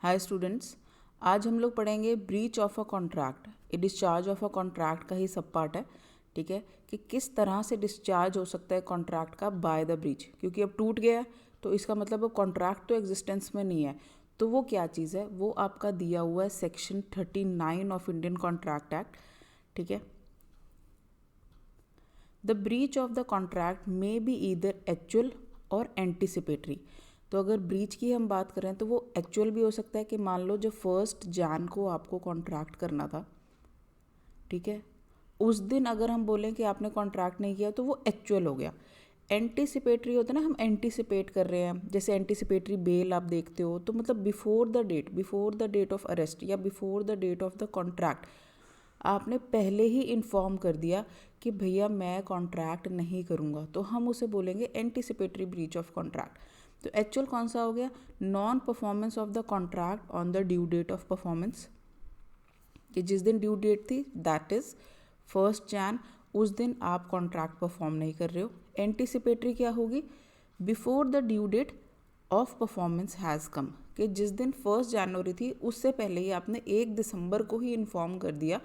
Hi students, आज हम लोग पढ़ेंगे ब्रीच ऑफ अ कॉन्ट्रैक्ट। ये डिस्चार्ज ऑफ अ कॉन्ट्रैक्ट का ही सब पार्ट है। ठीक है कि किस तरह से डिस्चार्ज हो सकता है कॉन्ट्रैक्ट का बाय द ब्रीच, क्योंकि अब टूट गया है तो इसका मतलब अब कॉन्ट्रैक्ट तो एग्जिस्टेंस में नहीं है। तो वो क्या चीज़ है, वो आपका दिया हुआ है section 39 of Indian contract act. ठीक है, the breach of the contract may be either actual और एंटिसिपेटरी। तो अगर ब्रीच की हम बात करें तो वो एक्चुअल भी हो सकता है कि मान लो जो 1 जैन को आपको कॉन्ट्रैक्ट करना था, ठीक है, उस दिन अगर हम बोलें कि आपने कॉन्ट्रैक्ट नहीं किया तो वो एक्चुअल हो गया। एंटिसिपेटरी होता है ना, हम एंटिसिपेट कर रहे हैं, जैसे एंटिसिपेटरी बेल आप देखते हो, तो मतलब before the date of arrest या before the date of the contract आपने पहले ही इन्फॉर्म कर दिया कि भैया मैं कॉन्ट्रैक्ट नहीं करूँगा, तो हम उसे बोलेंगे एंटिसिपेटरी ब्रीच ऑफ कॉन्ट्रैक्ट। तो एक्चुअल कौन सा हो गया, non performance of the contract on the due date of performance, कि जिस दिन ड्यू डेट थी दैट इज़ 1 जैन, उस दिन आप कॉन्ट्रैक्ट परफॉर्म नहीं कर रहे हो। एंटिसिपेटरी क्या होगी, before the due date of performance has come, कि जिस दिन 1 जनवरी थी उससे पहले ही आपने 1 दिसंबर को ही इन्फॉर्म कर दिया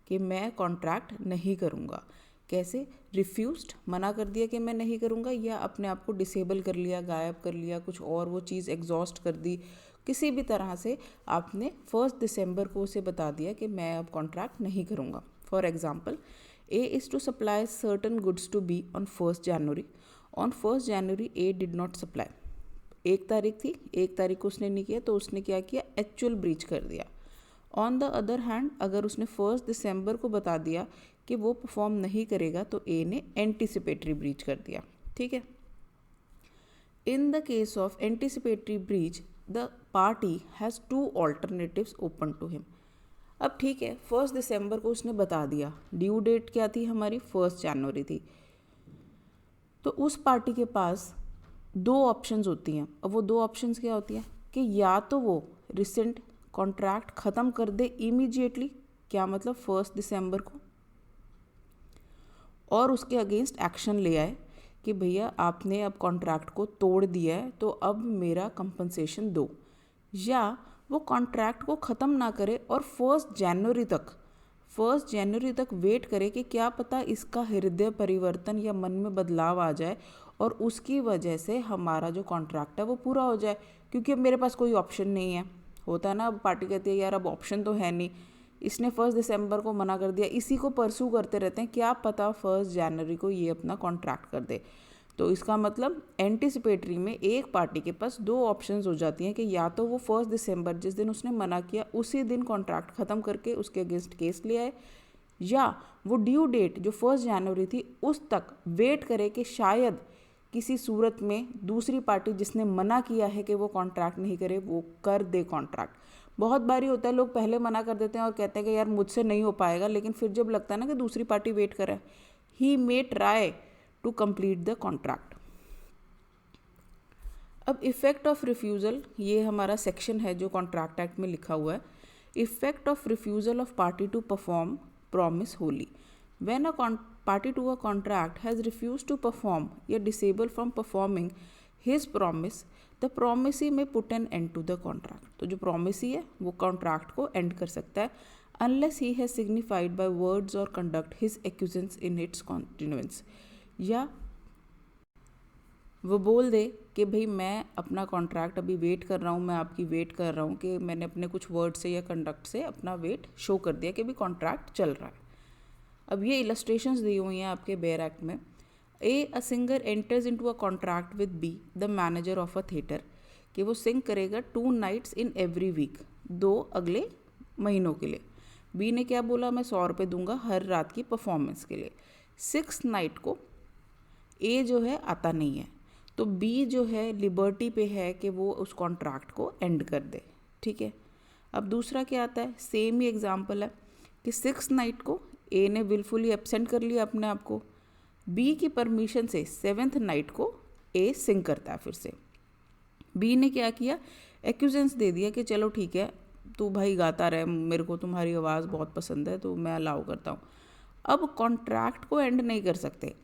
कि मैं कॉन्ट्रैक्ट नहीं करूँगा। कैसे, रिफ्यूज्ड, मना कर दिया कि मैं नहीं करूँगा, या अपने आप को डिसेबल कर लिया, गायब कर लिया, कुछ और वो चीज़ एग्जॉस्ट कर दी, किसी भी तरह से आपने 1 दिसंबर को उसे बता दिया कि मैं अब कॉन्ट्रैक्ट नहीं करूँगा। For example, A is to supply certain goods to B on 1 January. On 1 January A did not supply. 1 तारीख थी, 1 तारीख को उसने नहीं किया, तो उसने क्या किया, एक्चुअल ब्रीच कर दिया। ऑन द अदर हैंड, अगर उसने 1 दिसंबर को बता दिया कि वो परफॉर्म नहीं करेगा, तो ए ने एंटिसिपेटरी ब्रीच कर दिया। ठीक है, in the case of anticipatory breach the party has 2 alternatives open to him. अब ठीक है, 1 दिसंबर को उसने बता दिया, ड्यू डेट क्या थी हमारी, 1 जनवरी थी, तो उस पार्टी के पास 2 ऑप्शंस होती हैं। अब वो 2 ऑप्शंस क्या होती हैं कि या तो वो रिसेंट कॉन्ट्रैक्ट ख़त्म कर दे इमीडिएटली, क्या मतलब 1 दिसंबर को, और उसके अगेंस्ट एक्शन ले आए कि भैया आपने अब कॉन्ट्रैक्ट को तोड़ दिया है तो अब मेरा कंपनसेशन दो, या वो कॉन्ट्रैक्ट को ख़त्म ना करे और 1 जनवरी तक वेट करे कि क्या पता इसका हृदय परिवर्तन या मन में बदलाव आ जाए और उसकी वजह से हमारा जो कॉन्ट्रैक्ट है वो पूरा हो जाए, क्योंकि अब मेरे पास कोई ऑप्शन नहीं है। होता है ना, अब पार्टी कहती है यार अब ऑप्शन तो है नहीं, इसने 1 दिसंबर को मना कर दिया, इसी को परसू करते रहते हैं, क्या पता 1 जनवरी को ये अपना कॉन्ट्रैक्ट कर दे। तो इसका मतलब एंटिसिपेटरी में एक पार्टी के पास 2 ऑप्शंस हो जाती हैं कि या तो वो 1 दिसंबर जिस दिन उसने मना किया उसी दिन कॉन्ट्रैक्ट ख़त्म करके उसके अगेंस्ट केस ले आए, या वो ड्यू डेट जो 1 जनवरी थी उस तक वेट करे कि शायद किसी सूरत में दूसरी पार्टी जिसने मना किया है कि वो कॉन्ट्रैक्ट नहीं करे वो कर दे कॉन्ट्रैक्ट। बहुत बारी होता है लोग पहले मना कर देते हैं और कहते हैं कि यार मुझसे नहीं हो पाएगा, लेकिन फिर जब लगता है ना कि दूसरी पार्टी वेट करे, he may try to complete the contract. अब इफ़ेक्ट ऑफ रिफ्यूज़ल, ये हमारा सेक्शन है जो कॉन्ट्रैक्ट एक्ट में लिखा हुआ है। Effect of refusal of party to perform promise wholly, when a party to a contract has refused to perform या disable from performing his promise, the promisee may put an end to the contract। तो जो promisee है वो contract को end कर सकता है unless he has signified by words or conduct his acquiescence in its continuance, या वो बोल दे कि भाई मैं अपना कॉन्ट्रैक्ट अभी वेट कर रहा हूँ, मैं आपकी वेट कर रहा हूँ, कि मैंने अपने कुछ वर्ड से या कंडक्ट से अपना वेट शो कर दिया कि भी कॉन्ट्रैक्ट चल रहा है। अब ये इलस्ट्रेशंस दी हुई हैं आपके बेयर एक्ट में। A singer enters into a contract with be the manager of a theatre, कि वो सिंग करेगा 2 नाइट्स इन एवरी वीक, 2 अगले महीनों के लिए। बी ने क्या बोला, मैं 100 रुपये दूंगा हर रात की परफॉर्मेंस के लिए। 6 नाइट को ए जो है आता नहीं है, तो बी जो है लिबर्टी पे है कि वो उस कॉन्ट्रैक्ट को एंड कर दे। ठीक है, अब दूसरा क्या आता है, सेम ही एग्जाम्पल है कि 6 नाइट को ए ने विलफुली एब्सेंट कर लिया अपने आप को, बी की परमिशन से 7th नाइट को ए सिंग करता है फिर से। बी ने क्या किया, एक्यूजेंस दे दिया कि चलो ठीक है तू भाई गाता रहे, मेरे को तुम्हारी आवाज़ बहुत पसंद है तो मैं अलाउ करता हूँ। अब कॉन्ट्रैक्ट को एंड नहीं कर सकते,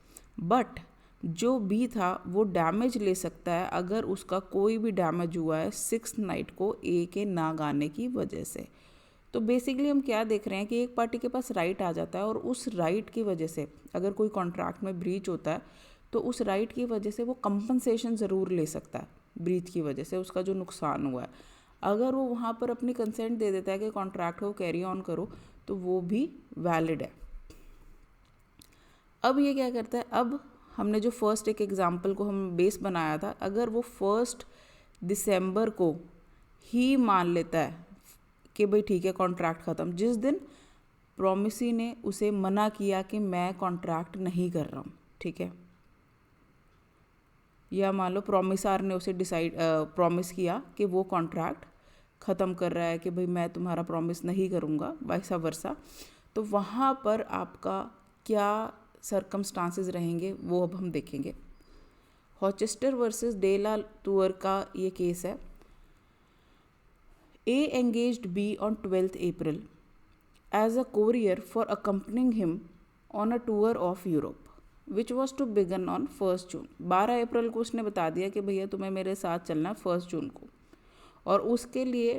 बट जो बी था वो डैमेज ले सकता है अगर उसका कोई भी डैमेज हुआ है 6th नाइट को ए के ना गाने की वजह से। तो बेसिकली हम क्या देख रहे हैं कि एक पार्टी के पास राइट आ जाता है और उस राइट की वजह से अगर कोई कॉन्ट्रैक्ट में ब्रीच होता है तो उस राइट की वजह से वो कंपनसेशन ज़रूर ले सकता है, ब्रीच की वजह से उसका जो नुकसान हुआ है। अगर वो वहाँ पर अपनी कंसेंट दे देता है कि कॉन्ट्रैक्ट को कैरी ऑन करो तो वो भी वैलिड है। अब ये क्या करता है, अब हमने जो फर्स्ट एक एग्जाम्पल को हम बेस बनाया था, अगर वो 1 दिसंबर को ही मान लेता है कि भाई ठीक है कॉन्ट्रैक्ट ख़त्म, जिस दिन प्रॉमिसी ने उसे मना किया कि मैं कॉन्ट्रैक्ट नहीं कर रहा हूँ, ठीक है, या मान लो प्रॉमिसार ने उसे प्रॉमिस किया कि वो कॉन्ट्रैक्ट ख़त्म कर रहा है कि भाई मैं तुम्हारा प्रॉमिस नहीं करूँगा, वैसा वर्सा, तो वहाँ पर आपका क्या सर्कमस्टांसेस रहेंगे वो अब हम देखेंगे। हॉचेस्टर वर्सेस डे ला टूर का ये केस है। A engaged B on 12th April as a courier for accompanying him on a tour of Europe, which was to begin on 1st June। 12 अप्रैल को उसने बता दिया कि भैया तुम्हें मेरे साथ चलना है 1 जून को, और उसके लिए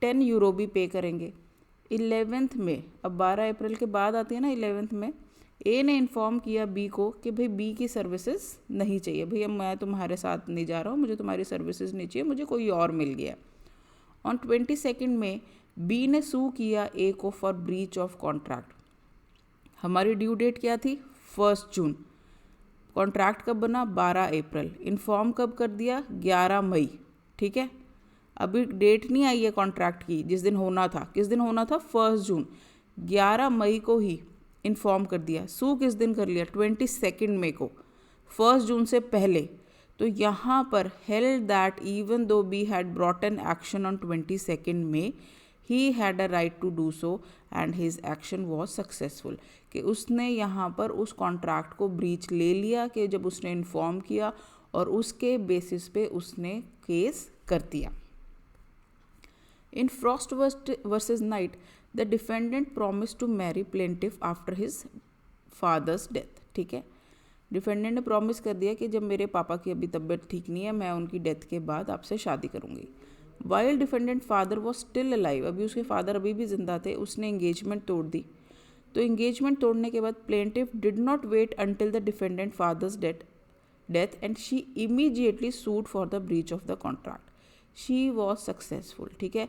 10 यूरो भी पे करेंगे। 11th में, अब 12 अप्रैल के बाद आती है ना 11th में, ए ने इन्फॉर्म किया बी को कि भाई बी की सर्विसेज नहीं चाहिए, भैया मैं तुम्हारे साथ नहीं जा रहा हूँ, मुझे तुम्हारी सर्विसेज नहीं चाहिए, मुझे कोई और मिल गया। ऑन 22 में बी ने सू किया ए को फॉर ब्रीच ऑफ कॉन्ट्रैक्ट। हमारी ड्यू डेट क्या थी 1 जून, कॉन्ट्रैक्ट कब बना 12 अप्रैल, इन्फॉर्म कब कर दिया 11 मई, ठीक है। अभी डेट नहीं आई है कॉन्ट्रैक्ट की, जिस दिन होना था, किस दिन होना था 1 जून, 11 मई को ही इन्फॉर्म कर दिया। सू किस दिन कर लिया 22 मई को, 1 जून से पहले। तो यहाँ पर held that even though B had brought an action on 22 May, he had a right to do so and his action was successful, कि उसने यहाँ पर उस कॉन्ट्रैक्ट को ब्रीच ले लिया कि जब उसने इन्फॉर्म किया, और उसके बेसिस पे उसने केस कर दिया। In Frost versus Knight the defendant promise to marry plaintiff after his father's death, ठीक है। डिफेंडेंट ने प्रॉमिस कर दिया कि जब मेरे पापा की अभी तबीयत ठीक नहीं है, मैं उनकी डेथ के बाद आपसे शादी करूंगी। While defendant father was still alive, अभी उसके फादर अभी भी जिंदा थे, उसने एंगेजमेंट तोड़ दी। तो एंगेजमेंट तोड़ने के बाद plaintiff did not wait until the defendant father's death and she immediately sued for the breach of the contract. She was successful, ठीक है।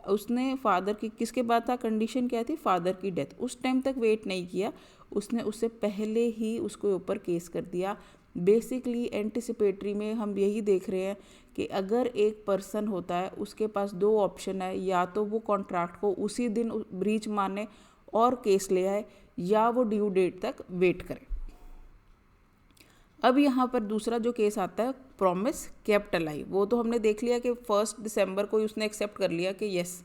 उसने फादर की, किसके बाद था, कंडीशन क्या थी, फादर की डेथ, उस टाइम तक वेट नहीं किया, उसने उससे पहले ही उसके ऊपर केस कर दिया। बेसिकली एंटिसिपेटरी में हम यही देख रहे हैं कि अगर एक पर्सन होता है उसके पास 2 ऑप्शन है, या तो वो कॉन्ट्रैक्ट को उसी दिन ब्रीच माने और केस ले आए, या वो ड्यू डेट तक वेट करे। अब यहाँ पर दूसरा जो केस आता है प्रॉमिस केप्ट अलाइव, वो तो हमने देख लिया कि 1 दिसंबर को ही उसने एक्सेप्ट कर लिया कि यस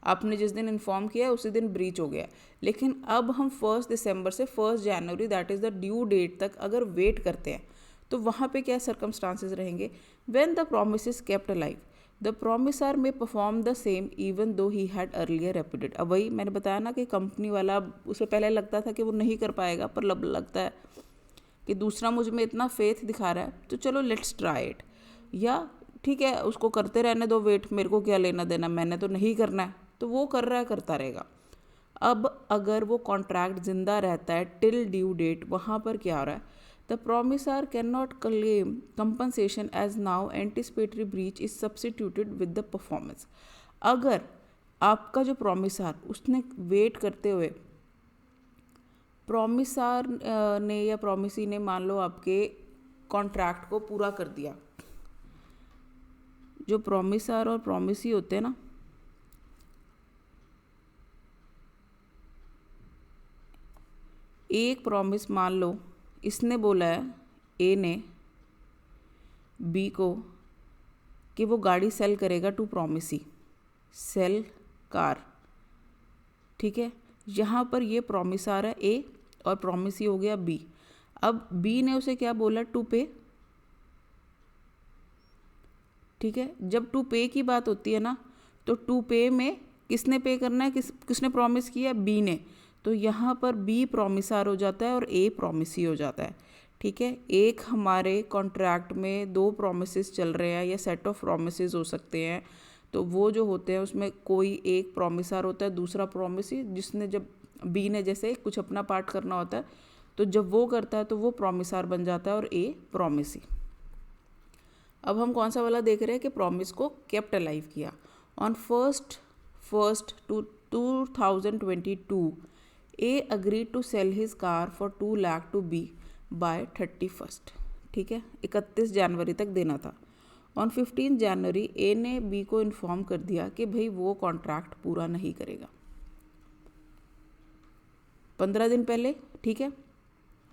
आपने जिस दिन इन्फॉर्म किया उसी दिन ब्रीच हो गया। लेकिन अब हम 1 दिसंबर से 1 जनवरी that is the due date तक अगर वेट करते हैं तो वहाँ पे क्या सर्कमस्टांसेस रहेंगे। When the promise is kept alive the promisor may perform the same even though he had earlier reputed. अब वही मैंने बताया ना कि कंपनी वाला उसे पहले लगता था कि वो नहीं कर पाएगा, पर लगता है कि दूसरा मुझ में इतना फेथ दिखा रहा है तो चलो लेट्स ट्राई इट, या ठीक है उसको करते रहने दो वेट, मेरे को क्या लेना देना, मैंने तो नहीं करना है, तो वो कर रहा है करता रहेगा। अब अगर वो कॉन्ट्रैक्ट जिंदा रहता है टिल ड्यू डेट, वहाँ पर क्या हो रहा है, the promisor can not claim compensation as now anticipatory breach is substituted with the performance. अगर आपका जो प्रॉमिसर उसने वेट करते हुए, प्रॉमिसर ने या प्रॉमिसी ने मान लो आपके कॉन्ट्रैक्ट को पूरा कर दिया, जो प्रॉमिसर और प्रॉमिसी होते हैं ना, एक प्रॉमिस मान लो इसने बोला है ए ने बी को कि वो गाड़ी सेल करेगा टू प्रॉमिसी, सेल कार, ठीक है। यहाँ पर ये प्रॉमिसर है ए और प्रॉमिसी हो गया बी। अब बी ने उसे क्या बोला, टू पे, ठीक है। जब टू पे की बात होती है ना, तो टू पे में किसने पे करना है, किसने प्रॉमिस किया, बी ने, तो यहाँ पर बी प्रॉमिसर हो जाता है और ए प्रॉमिसी हो जाता है, ठीक है, एक हमारे कॉन्ट्रैक्ट में 2 प्रोमिसेस चल रहे हैं या सेट ऑफ प्रोमिसेस हो सकते हैं, तो वो जो होते हैं उसमें कोई एक प्रोमिसर होता है, दूसरा प्रोमिसी, जिसने जब बी ने जैसे कुछ अपना पार्ट करना होता है तो जब वो करता है तो वो प्रोमिसर बन जाता है और ए प्रोमिसी। अब हम कौन सा वाला देख रहे हैं कि प्रॉमिस को केप्ट अलाइव किया। On first 2022 A agree to sell his car for 2 lakh to be by 31st, ठीक है, 31 जनवरी तक देना था। ऑन 15 जनवरी ए ने बी को इन्फॉर्म कर दिया कि भाई वो कॉन्ट्रैक्ट पूरा नहीं करेगा, 15 दिन पहले, ठीक है।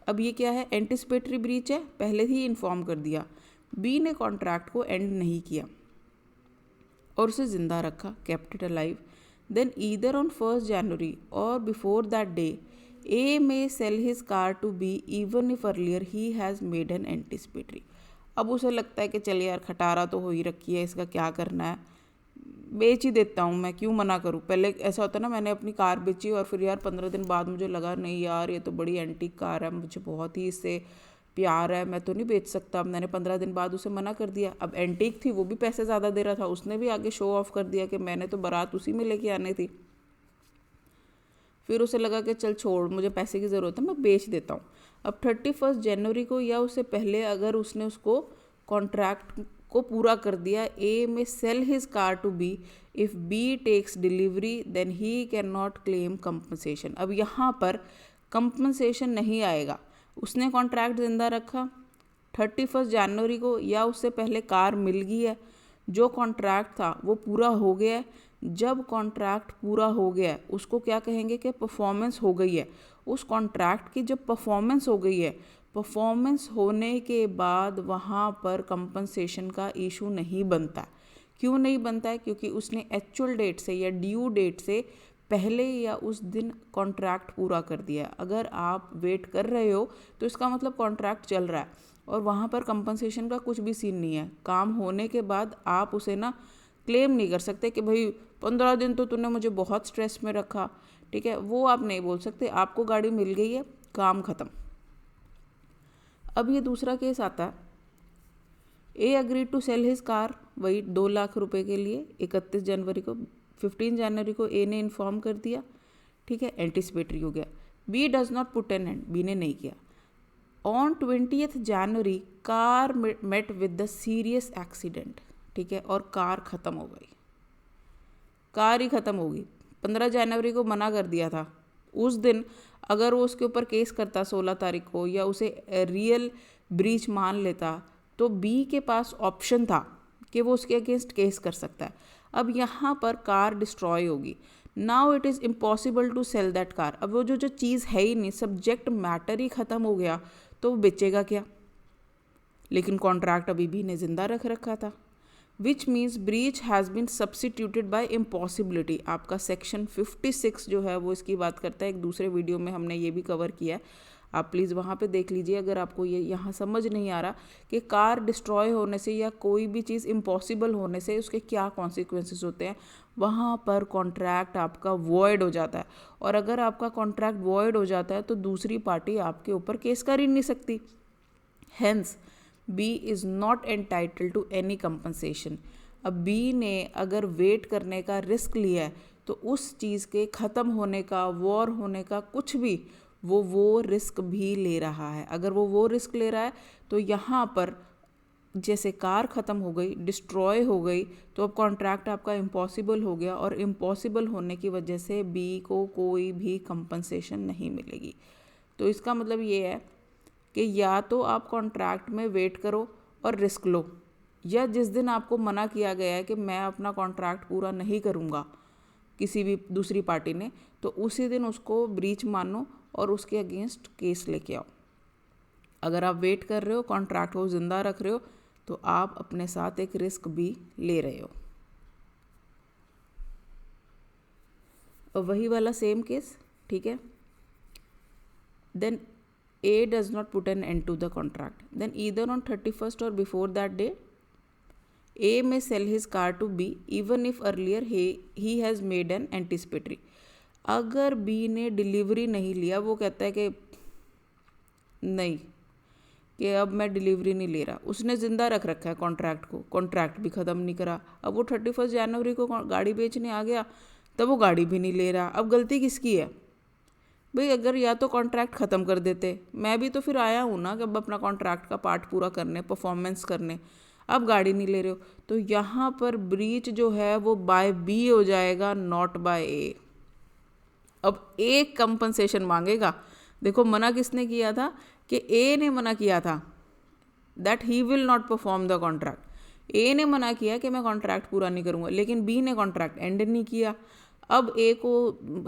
अब ये क्या है, एंटिसिपेटरी ब्रीच है, पहले ही इन्फॉर्म कर दिया। बी ने कॉन्ट्रैक्ट को एंड नहीं किया और उसे ज़िंदा रखा, kept it alive. Then either on 1 January और before that day A may sell his car to B even if earlier he has made an anticipatory. अब उसे लगता है कि चल यार खटारा तो हो ही रखी है, इसका क्या करना है, बेच ही देता हूँ, मैं क्यों मना करूँ। पहले ऐसा होता ना, मैंने अपनी कार बेची और फिर यार 15 दिन बाद मुझे लगा नहीं यार ये तो बड़ी एंटीक कार है, मुझे बहुत ही इससे प्यार है, मैं तो नहीं बेच सकता। मैंने 15 दिन बाद उसे मना कर दिया। अब एंटीक थी, वो भी पैसे ज़्यादा दे रहा था, उसने भी आगे शो ऑफ कर दिया कि मैंने तो बारात उसी में लेके आनी थी। फिर उसे लगा कि चल छोड़, मुझे पैसे की ज़रूरत है, मैं बेच देता हूँ। अब 31 जनवरी को या उससे पहले अगर उसने उसको कॉन्ट्रैक्ट को पूरा कर दिया, A may sell his car to B, if B takes delivery then he can not claim compensation. अब यहाँ पर कंपनसेशन नहीं आएगा, उसने कॉन्ट्रैक्ट जिंदा रखा, 31 जनवरी को या उससे पहले कार मिल गई है, जो कॉन्ट्रैक्ट था वो पूरा हो गया है। जब कॉन्ट्रैक्ट पूरा हो गया है उसको क्या कहेंगे कि परफॉर्मेंस हो गई है। उस कॉन्ट्रैक्ट की जब परफॉर्मेंस हो गई है, परफॉर्मेंस होने के बाद वहाँ पर कंपनसेशन का इशू नहीं बनता। क्यों नहीं बनता है? क्योंकि उसने एक्चुअल डेट से या ड्यू डेट से पहले या उस दिन कॉन्ट्रैक्ट पूरा कर दिया। अगर आप वेट कर रहे हो तो इसका मतलब कॉन्ट्रैक्ट चल रहा है और वहाँ पर कंपनसेशन का कुछ भी सीन नहीं है। काम होने के बाद आप उसे ना क्लेम नहीं कर सकते कि भाई 15 दिन तो तूने मुझे बहुत स्ट्रेस में रखा, ठीक है, वो आप नहीं बोल सकते। आपको गाड़ी मिल गई है, काम ख़त्म। अब ये दूसरा केस आता है, A agree to sell his car, वही 2 लाख रुपए के लिए 31 जनवरी को। 15 जनवरी को ए ने इन्फॉर्म कर दिया, ठीक है, एंटिसिपेटरी हो गया। B does not put an end, B ने नहीं किया। On 20th January car met with the serious accident, ठीक है, और कार ख़त्म हो गई, कार ही ख़त्म होगी। 15 जनवरी को मना कर दिया था, उस दिन अगर वो उसके ऊपर केस करता 16 तारीख को या उसे रियल ब्रीच मान लेता तो बी के पास ऑप्शन था कि वो उसके अगेंस्ट केस कर सकता है। अब यहाँ पर कार डिस्ट्रॉय होगी, now it is impossible to sell that car. अब वो जो चीज़ है ही नहीं, सब्जेक्ट मैटर ही ख़त्म हो गया, तो वो बेचेगा क्या? लेकिन कॉन्ट्रैक्ट अभी भी ने जिंदा रख रखा था, which means breach has been substituted by impossibility. आपका सेक्शन 56 जो है वो इसकी बात करता है, एक दूसरे वीडियो में हमने ये भी कवर किया है, आप प्लीज़ वहाँ पे देख लीजिए अगर आपको ये यहाँ समझ नहीं आ रहा कि कार डिस्ट्रॉय होने से या कोई भी चीज़ इम्पॉसिबल होने से उसके क्या कॉन्सिक्वेंसेस होते हैं। वहाँ पर कॉन्ट्रैक्ट आपका वॉइड हो जाता है, और अगर आपका कॉन्ट्रैक्ट वॉइड हो जाता है तो दूसरी पार्टी आपके ऊपर केस कर ही नहीं सकती। Hence B is not entitled to any compensation. अब बी ने अगर वेट करने का रिस्क लिया है तो उस चीज़ के ख़त्म होने का, वॉर होने का, कुछ भी वो रिस्क भी ले रहा है। अगर वो रिस्क ले रहा है तो यहाँ पर जैसे कार ख़त्म हो गई, डिस्ट्रॉय हो गई, तो अब कॉन्ट्रैक्ट आपका इम्पॉसिबल हो गया, और इम्पॉसिबल होने की वजह से बी को कोई भी कंपनसेशन नहीं मिलेगी। तो इसका मतलब ये है कि या तो आप कॉन्ट्रैक्ट में वेट करो और रिस्क लो, या जिस दिन आपको मना किया गया है कि मैं अपना कॉन्ट्रैक्ट पूरा नहीं करूँगा किसी भी दूसरी पार्टी ने, तो उसी दिन उसको ब्रीच मानो और उसके अगेंस्ट केस लेके आओ। अगर आप वेट कर रहे हो, कॉन्ट्रैक्ट को ज़िंदा रख रहे हो, तो आप अपने साथ एक रिस्क भी ले रहे हो। और वही वाला सेम केस, ठीक है। Then A does not put an end to the contract. Then either on 31st or before that day, A may sell his car to B even if earlier he has made an anticipatory. अगर B ने delivery नहीं लिया, वो कहता है कि नहीं कि अब मैं डिलीवरी नहीं ले रहा, उसने ज़िंदा रख रखा है कॉन्ट्रैक्ट को, कॉन्ट्रैक्ट भी ख़त्म नहीं करा, अब वो 31 जनवरी को गाड़ी बेचने आ गया, तब वो गाड़ी भी नहीं ले रहा। अब गलती किसकी है भाई? अगर या तो कॉन्ट्रैक्ट ख़त्म कर देते, मैं भी तो फिर आया हूँ ना कि अब अपना कॉन्ट्रैक्ट का पार्ट पूरा करने, परफॉर्मेंस करने, अब गाड़ी नहीं ले रहे हो, तो यहाँ पर ब्रीच जो है वो बाय बी हो जाएगा, नॉट बाय ए। अब ए कंपनसेशन मांगेगा। देखो मना किसने किया था कि ए ने मना किया था that he will not perform the contract. A ने मना किया कि मैं कॉन्ट्रैक्ट पूरा नहीं करूँगा, लेकिन बी ने कॉन्ट्रैक्ट एंड नहीं किया। अब ए को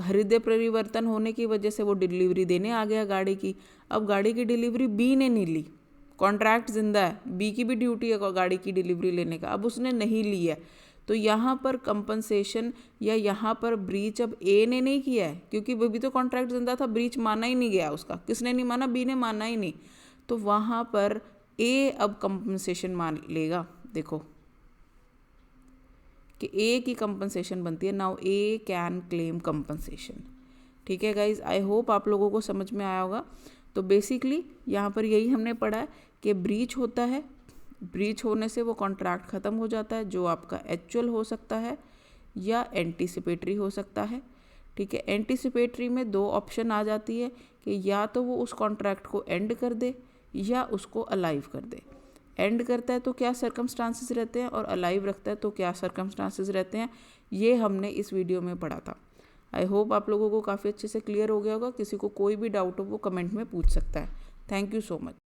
हृदय परिवर्तन होने की वजह से वो डिलीवरी देने आ गया गाड़ी की। अब गाड़ी की डिलीवरी बी ने नहीं ली, कॉन्ट्रैक्ट जिंदा है, बी की भी ड्यूटी है गाड़ी की डिलीवरी लेने का, अब उसने नहीं ली है। तो यहाँ पर कंपनसेशन या यहाँ पर ब्रीच अब ए ने नहीं किया है, क्योंकि वो भी तो कॉन्ट्रैक्ट जिंदा था, ब्रीच माना ही नहीं गया उसका। किसने नहीं माना? बी ने माना ही नहीं। तो वहाँ पर ए अब कंपनसेशन मान लेगा। देखो कि ए की कंपनसेशन बनती है, now A can claim compensation. ठीक है गाइज, आई होप आप लोगों को समझ में आया होगा। तो बेसिकली यहाँ पर यही हमने पढ़ा है कि ब्रीच होता है, ब्रीच होने से वो कॉन्ट्रैक्ट ख़त्म हो जाता है, जो आपका एक्चुअल हो सकता है या एंटीसिपेटरी हो सकता है। ठीक है, एंटीसिपेटरी में दो ऑप्शन आ जाती है कि या तो वो उस कॉन्ट्रैक्ट को एंड कर दे या उसको अलाइव कर दे। एंड करता है तो क्या सर्कमस्टांसेस रहते हैं और अलाइव रखता है तो क्या सर्कमस्टांसेस रहते हैं, ये हमने इस वीडियो में पढ़ा था। आई होप आप लोगों को काफ़ी अच्छे से क्लियर हो गया होगा। किसी को कोई भी डाउट हो वो कमेंट में पूछ सकता है। Thank you so much.